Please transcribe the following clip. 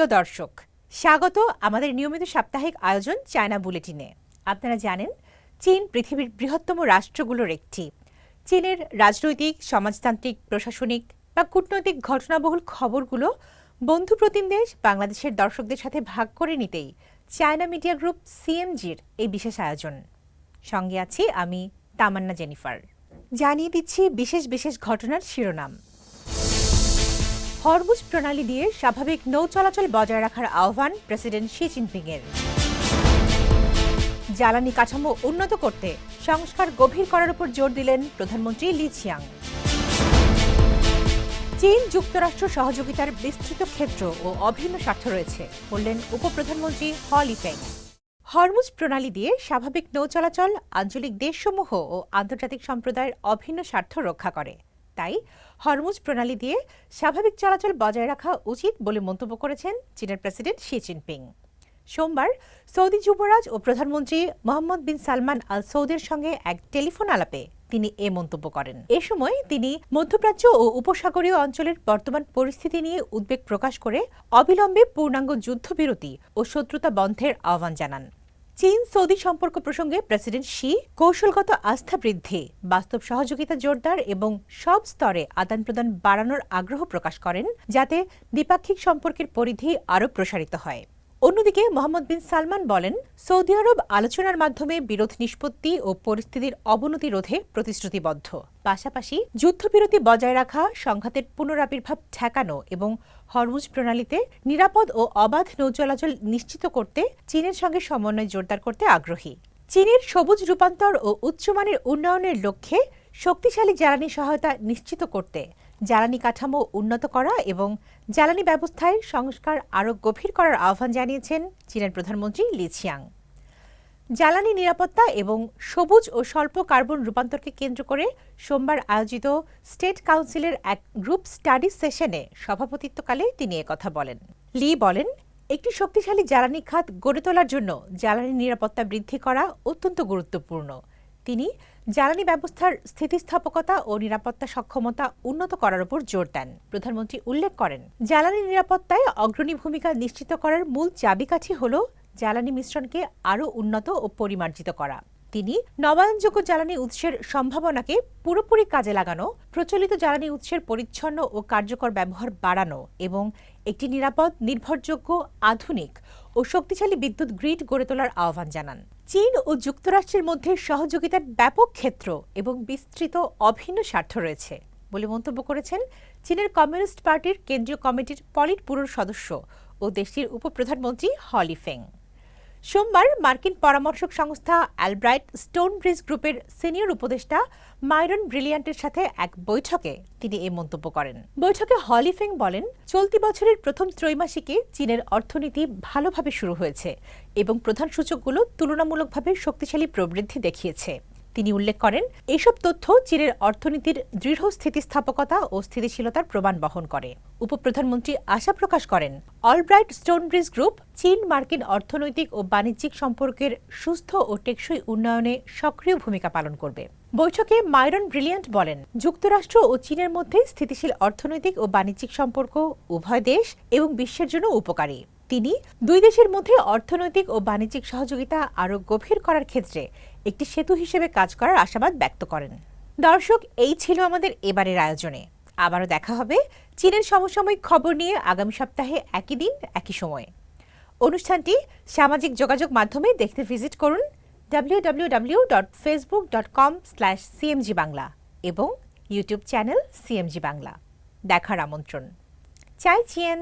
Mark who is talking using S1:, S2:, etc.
S1: প্রিয় দর্শক, স্বাগত আমাদের নিয়মিত সাপ্তাহিক আয়োজন চায়না বুলেটিনে। আপনারা জানেন, চীন পৃথিবীর বৃহত্তম রাষ্ট্রগুলোর একটি। চীনের রাজনৈতিক, সমাজতান্ত্রিক, প্রশাসনিক বা কূটনৈতিক ঘটনাবহুল খবরগুলো বন্ধুপ্রতিম দেশ বাংলাদেশের দর্শকদের সাথে ভাগ করে নিতেই চায়না মিডিয়া গ্রুপ সিএমজির এই বিশেষ আয়োজন। সঙ্গে আছি আমি তামান্না জেনিফার। জানিয়ে দিচ্ছি বিশেষ বিশেষ ঘটনার শিরোনাম। হরমুজ প্রণালী দিয়ে স্বাভাবিক নৌ চলাচল বজায় রাখার আহ্বান প্রেসিডেন্ট শি জিনপিংয়ের। জ্বালানি কাঠামো উন্নত করতে সংস্কার গভীর করার উপর জোর দিলেন প্রধানমন্ত্রী লি ছিয়াং। চীন যুক্তরাষ্ট্র সহযোগিতার বিস্তৃত ক্ষেত্র ও অভিন্ন স্বার্থ রয়েছে বললেন উপপ্রধানমন্ত্রী হ লিফেং। হরমুজ প্রণালী দিয়ে স্বাভাবিক নৌ চলাচল আঞ্চলিক দেশসমূহ ও আন্তর্জাতিক সম্প্রদায়ের অভিন্ন স্বার্থ রক্ষা করে। তাই হরমুজ প্রণালী দিয়ে স্বাভাবিক চলাচল বজায় রাখা উচিত বলে মন্তব্য করেছেন চীনের প্রেসিডেন্ট শি জিনপিং। সোমবার সৌদি যুবরাজ ও প্রধানমন্ত্রী মোহাম্মদ বিন সালমান আল সৌদের সঙ্গে এক টেলিফোন আলাপে তিনি এ মন্তব্য করেন। এ সময় তিনি মধ্যপ্রাচ্য ও উপসাগরীয় অঞ্চলের বর্তমান পরিস্থিতি নিয়ে উদ্বেগ প্রকাশ করে অবিলম্বে পূর্ণাঙ্গ যুদ্ধবিরতি ও শত্রুতা বন্ধের আহ্বান জানান। চীন সৌদি সম্পর্ক প্রসঙ্গে প্রেসিডেন্ট শি কৌশলগত আস্থা বৃদ্ধি, বাস্তব সহযোগিতা জোরদার এবং সব স্তরে আদান প্রদান বাড়ানোর আগ্রহ প্রকাশ করেন, যাতে দ্বিপাক্ষিক সম্পর্কের পরিধি আরও প্রসারিত হয়। অন্যদিকে মোহাম্মদ বিন সালমান বলেন, সৌদি আরব আলোচনার মাধ্যমে বিরোধ নিষ্পত্তি ও পরিস্থিতির অবনতি রোধে প্রতিশ্রুতিবদ্ধ। পাশাপাশি যুদ্ধবিরতি বজায় রাখা, সংঘাতের পুনরাবির্ভাব ঠেকানো এবং হরমুজ প্রণালীতে নিরাপদ ও অবাধ নৌ চলাচল নিশ্চিত করতে চীনের সঙ্গে সমন্বয় জোরদার করতে আগ্রহী। চীনের সবুজ রূপান্তর ও উচ্চমানের উন্নয়নের লক্ষ্যে শক্তিশালী জ্বালানি সহায়তা নিশ্চিত করতে জ্বালানি কাঠামো উন্নত করা এবং জ্বালানি ব্যবস্থায় সংস্কার আরও গভীর করার আহ্বান জানিয়েছেন চীনের প্রধানমন্ত্রী লি ছিয়াং। জ্বালানি নিরাপত্তা এবং সবুজ ও স্বল্প কার্বন রূপান্তরকে কেন্দ্র করে সোমবার আয়োজিত স্টেট কাউন্সিলের এক গ্রুপ স্টাডি সেশনে সভাপতিত্বকালে তিনি একথা বলেন। লি বলেন, একটি শক্তিশালী জ্বালানি খাত গড়ে তোলার জন্য জ্বালানি নিরাপত্তা বৃদ্ধি করা অত্যন্ত গুরুত্বপূর্ণ। তিনি জ্বালানি ব্যবস্থার স্থিতিস্থাপকতা ও নিরাপত্তা সক্ষমতা উন্নত করার উপর জোর দেন। প্রধানমন্ত্রী উল্লেখ করেন, জ্বালানি নিরাপত্তায় অগ্রণী ভূমিকা নিশ্চিত করার মূল চাবিকাঠি হল জ্বালানি মিশ্রণকে আরও উন্নত ও পরিমার্জিত করা। তিনি নবায়নযোগ্য জ্বালানি উৎসের সম্ভাবনাকে পুরোপুরি কাজে লাগানো, প্রচলিত জ্বালানি উৎসের পরিচ্ছন্ন ও কার্যকর ব্যবহার বাড়ানো এবং একটি নিরাপদ, নির্ভরযোগ্য, আধুনিক ও শক্তিশালী বিদ্যুৎ গ্রিড গড়ে তোলার আহ্বান জানান। চীন ও যুক্তরাষ্ট্রের মধ্যে সহযোগিতার ব্যাপক ক্ষেত্র এবং বিস্তৃত অভিন্ন স্বার্থ রয়েছে বলে মন্তব্য করেছেন চীনের কমিউনিস্ট পার্টির কেন্দ্রীয় কমিটির পলিট ব্যুরোর সদস্য ও দেশটির উপপ্রধানমন্ত্রী হ লিফেং। সোমবার মার্কিন পরামর্শক সংস্থা অ্যালব্রাইট স্টোনব্রিজ গ্রুপের সিনিয়র উপদেষ্টা মাইরন ব্রিলিয়ান্টের সাথে এক বৈঠকে তিনি এ মন্তব্য করেন। বৈঠকে হ লিফেং বলেন, চলতি বছরের প্রথম ত্রৈমাসিকে চীনের অর্থনীতি ভালোভাবে শুরু হয়েছে এবং প্রধান সূচকগুলো তুলনামূলকভাবে শক্তিশালী প্রবৃদ্ধি দেখিয়েছে। তিনি উল্লেখ করেন, এসব তথ্য চীনের অর্থনীতির দৃঢ় স্থিতিস্থাপকতা ও স্থিতিশীলতার প্রমাণ বহন করে। উপপ্রধানমন্ত্রী আশা প্রকাশ করেন, অলব্রাইট স্টোনব্রিজ গ্রুপ চীন মার্কিন অর্থনৈতিক ও বাণিজ্যিক সম্পর্কের সুস্থ ও টেকসই উন্নয়নে সক্রিয় ভূমিকা পালন করবে। বৈঠকে মাইরন ব্রিলিয়ান্ট বলেন, যুক্তরাষ্ট্র ও চীনের মধ্যে স্থিতিশীল অর্থনৈতিক ও বাণিজ্যিক সম্পর্ক উভয় দেশ এবং বিশ্বের জন্য উপকারী। তিনি দুই দেশের মধ্যে অর্থনৈতিক ও বাণিজ্যিক সহযোগিতা আরও গভীর করার ক্ষেত্রে একটি সেতু হিসেবে কাজ করার আশাবাদ ব্যক্ত করেন। দর্শক, এই ছিল আমাদের এবারের আয়োজনে। আবারও দেখা হবে চীনের সমসাময়িক খবর নিয়ে আগামী সপ্তাহে একই দিন একই সময়ে। অনুষ্ঠানটি সামাজিক যোগাযোগ মাধ্যমে দেখতে ভিজিট করুন www.facebook.com/cmg বাংলা এবং ইউটিউব চ্যানেল সিএমজি বাংলা। দেখার আমন্ত্রণ। চাই চিয়েন।